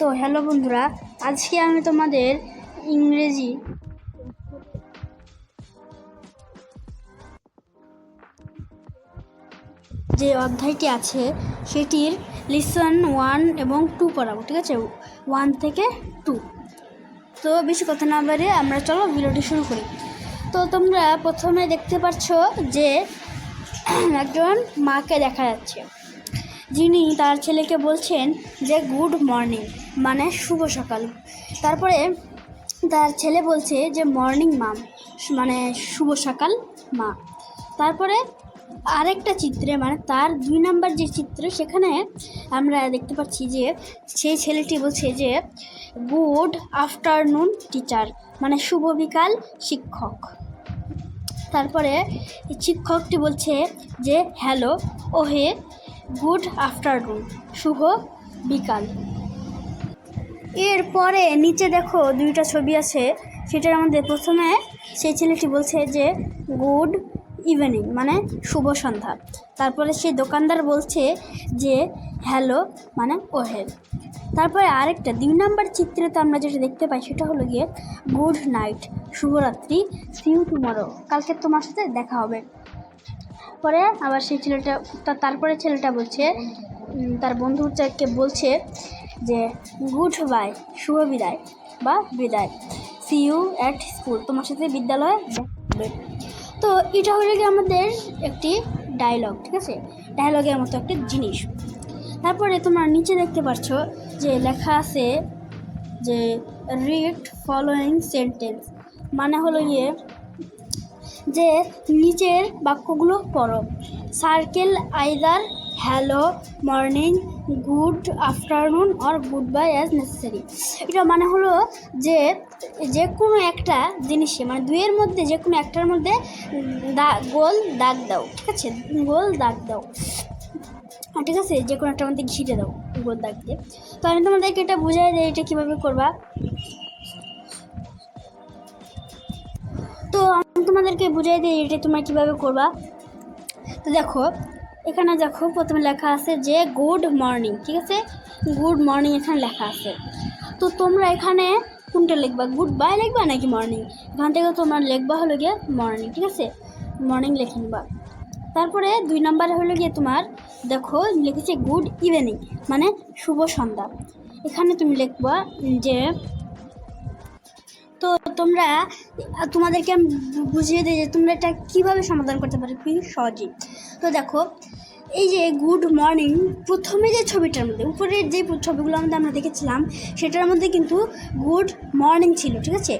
তো হ্যালো বন্ধুরা, আজকে আমি তোমাদের ইংরেজি যে অধ্যায়টি আছে সেটির লিসন 1 এবং 2 পড়াবো। ঠিক আছে, 1 থেকে 2। তো বেশি কথা না বলে আমরা চলো ভিডিওটি শুরু করি। তো তোমরা প্রথমে দেখতে পাচ্ছ যে একজন মাকে দেখা যাচ্ছে, যিনি তার ছেলেকে বলছেন যে গুড মর্নিং, মানে শুভ সকাল। তারপরে তার ছেলে বলছে যে মর্নিং মাম, মানে শুভ সকাল মা। তারপরে আরেকটা চিত্রে, মানে তার 2 নাম্বার যে চিত্র, সেখানে আমরা দেখতে পাচ্ছি যে সেই ছেলেটি বলছে যে গুড আফটারনুন টিচার, মানে শুভ বিকাল শিক্ষক। তারপরে শিক্ষকটি বলছে যে হ্যালো ওহে গুড আফটারনুন, শুভ বিকাল। এরপরে নিচে দেখো 2টা ছবি আছে, সেটার মধ্যে প্রথমে সেই ছেলেটি বলছে যে গুড ইভিনিং, মানে শুভ সন্ধ্যা। তারপরে সেই দোকানদার বলছে যে হ্যালো, মানে ওহে। তারপরে আরেকটা 2 নাম্বার চিত্রতে আমরা যেটা দেখতে পাই সেটা হলো গিয়ে গুড নাইট, শুভরাত্রি, সি ইউ টুমরো, কালকে তোমার সাথে দেখা হবে। পরে আবার সেই ছেলেটা, তারপরে ছেলেটা বলছে তার বন্ধুটাকে বলছে যে গুড বাই, শুভ বিদায় বা বিদায়, সি ইউ অ্যাট স্কুল, তোমার সাথে বিদ্যালয়ে দেখা হবে। তো এটা হলো গিয়ে আমাদের একটি ডায়লগ। ঠিক আছে, ডায়লগের মতো একটি জিনিস। তারপরে তোমরা নিচে দেখতে পাচ্ছ যে লেখা আছে যে রিড ফলোয়িং সেন্টেন্স, মানে হলো গিয়ে যে নিচের বাক্যগুলো পড়ো। Circle either hello, morning, good afternoon or good bye as necessary. এটা মানে হলো যে কোনো একটা জিনিসে, মানে 2-এর মধ্যে যে কোনো একটার মধ্যে গোল দাগ দাও। ঠিক আছে, গোল দাগ দাও। ঠিক আছে, যে কোনো একটার মধ্যে ঘিরে দাও গোল দাগ দিয়ে। তো আমি তোমাদেরকে এটা বুঝাই দিই এটা কীভাবে করবা। তো আমি তোমাদেরকে বুঝাই দিই এটা তোমরা কীভাবে করবা। তো দেখো, এখানে দেখো প্রথমে লেখা আছে যে গুড মর্নিং। ঠিক আছে, গুড মর্নিং এখানে লেখা আছে। তো তোমরা এখানে কোনটা লিখবা, গুড বাই লিখবা নাকি মর্নিং? এখান থেকে তোমরা লিখবা হলো গিয়ে মর্নিং। ঠিক আছে, মর্নিং লিখে নিবা। তারপরে 2 নাম্বার হলো গিয়ে তোমার দেখো লিখেছে গুড ইভিনিং, মানে শুভ সন্ধ্যা। এখানে তুমি লিখবা যে, তো তোমরা তোমাদেরকে আমি বুঝিয়ে দিই যে তোমরা এটা কীভাবে সমাধান করতে পারো খুবই সহজেই। তো দেখো, এই যে গুড মর্নিং, প্রথমে যে ছবিটার মধ্যে উপরের যে ছবিগুলো আমরা দেখেছিলাম সেটার মধ্যে কিন্তু গুড মর্নিং ছিল। ঠিক আছে,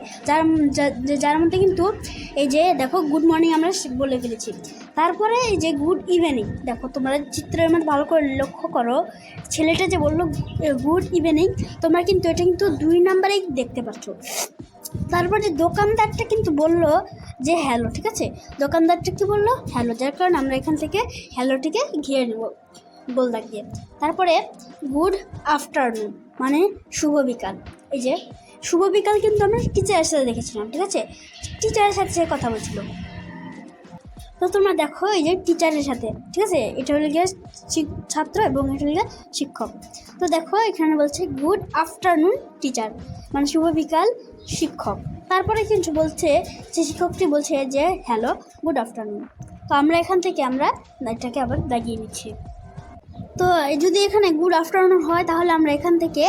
যার মধ্যে কিন্তু এই যে দেখো গুড মর্নিং আমরা বলে ফেলেছি। তারপরে এই যে গুড ইভিনিং, দেখো তোমরা চিত্রের মধ্যে ভালো করে লক্ষ্য করো, ছেলেটা যে বললো গুড ইভিনিং, তোমরা কিন্তু এটা কিন্তু 2 নাম্বারেই দেখতে পাচ্ছ। তারপরে দোকানদারটা কিন্তু বললো যে হ্যালো। ঠিক আছে, দোকানদারটা কি বললো, হ্যালো, যার কারণে আমরা এখান থেকে হ্যালোটিকে ঘিরে নেব গোল দাগ দিয়ে। তারপরে গুড আফটারনুন, মানে শুভ বিকাল। এই যে শুভ বিকাল কিন্তু আমরা টিচারের সাথে দেখেছিলাম। ঠিক আছে, টিচারের সাথে সে কথা বলছিল। তো তোমরা দেখো এই যে টিচারের সাথে, ঠিক আছে, এটা হলো গিয়ে ছাত্র এবং এটা হলো গিয়ে শিক্ষক। তো দেখো এখানে বলছে গুড আফটারনুন টিচার, মানে শুভ বিকাল শিক্ষক। তারপরে কিন্তু বলছে যে শিক্ষকটি বলছে যে হ্যালো গুড আফটারনুন। তো আমরা এখান থেকে আমরা এটাকে আবার দাগিয়ে নিচ্ছি। তো যদি এখানে গুড আফটারনুন হয় তাহলে আমরা এখান থেকে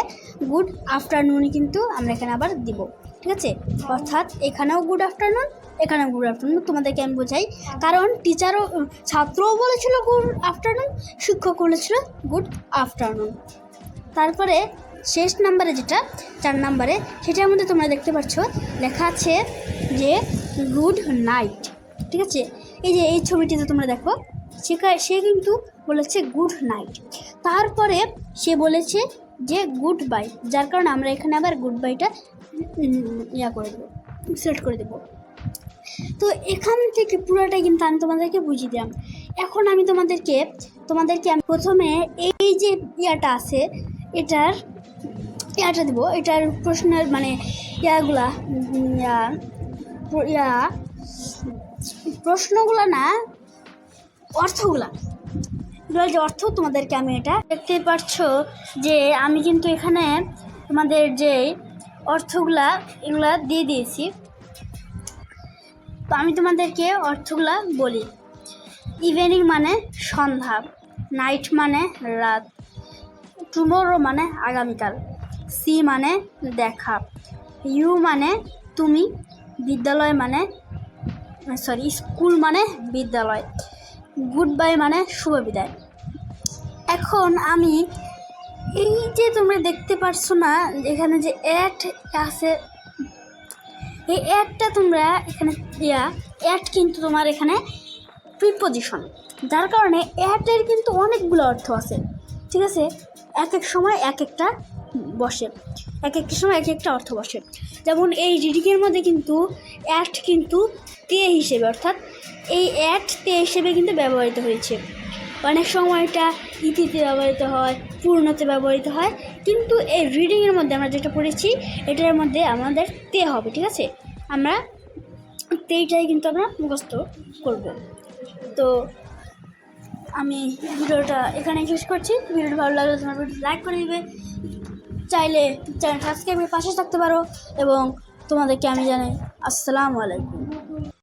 গুড আফটারনুনই কিন্তু আমরা এখানে আবার দিব। ঠিক আছে, অর্থাৎ এখানেও গুড আফটারনুন, এখানেও গুড আফটারনুন। তোমাদেরকে আমি বোঝাই, কারণ টিচারও, ছাত্রও বলেছিল গুড আফটারনুন, শিক্ষক বলেছিল গুড আফটারনুন। তারপরে শেষ নাম্বারে যেটা 4 নাম্বারে, সেটার মধ্যে তোমরা দেখতে পাচ্ছ লেখা আছে যে গুড নাইট। ঠিক আছে, এই যে এই ছবিটিতে তোমরা দেখো, সে কিন্তু বলেছে গুড নাইট। তারপরে সে বলেছে যে গুড বাই, যার কারণে আমরা এখানে আবার গুড বাইটা করে দেবো, সিলেক্ট করে দেবো। তো এখান থেকে পুরোটাই কিন্তু আমি তোমাদেরকে বুঝিয়ে দিলাম। এখন আমি তোমাদেরকে আমি প্রথমে এই যে ইয়াটা আছে ইয়াটা দেবো, এটার প্রশ্নের মানে প্রশ্নগুলো না, অর্থগুলা, যে অর্থ তোমাদেরকে আমি এটা দেখতে পাচ্ছ যে আমি কিন্তু এখানে তোমাদের যে অর্থগুলা এগুলা দিয়ে দিয়েছি। তো আমি তোমাদেরকে অর্থগুলা বলি। ইভিনিং মানে সন্ধ্যা, নাইট মানে রাত, টুমোরো মানে আগামীকাল, সি মানে দেখা, ইউ মানে তুমি, বিদ্যালয় মানে স্কুল মানে বিদ্যালয়, গুড বাই মানে শুভ বিদায়। এখন আমি এই যে তোমরা দেখতে পারছো না এখানে যে অ্যাট আছে, এই অ্যাটটা তোমরা এখানে অ্যাট কিন্তু তোমার এখানে প্রিপোজিশন, যার কারণে অ্যাটের কিন্তু অনেকগুলো অর্থ আছে, ঠিক আছে। এক এক সময় এক একটা বসে, এক একটা সময় এক একটা অর্থ বসে। যেমন এই রিডিংয়ের মধ্যে কিন্তু অ্যাট কিন্তু তে হিসেবে, অর্থাৎ এই অ্যাট তে হিসেবে কিন্তু ব্যবহৃত হয়েছে। অনেক সময় এটা ইতিতে ব্যবহৃত হয়, পূর্ণতে ব্যবহৃত হয়, কিন্তু এই রিডিংয়ের মধ্যে আমরা যেটা পড়েছি এটার মধ্যে আমাদের তে হবে, ঠিক আছে। আমরা তেইটাই কিন্তু আমরা মুখস্থ করব। তো আমি ভিডিওটা এখানে শেষ করছি। ভিডিওটা ভালো লাগলে তোমার ভিডিও লাইক করে দিবে, চাইলে চ্যানেল সাবস্ক্রাইবের পাশে থাকতে পারো, এবং তোমাদেরকে আমি জানাই আসসালামু আলাইকুম।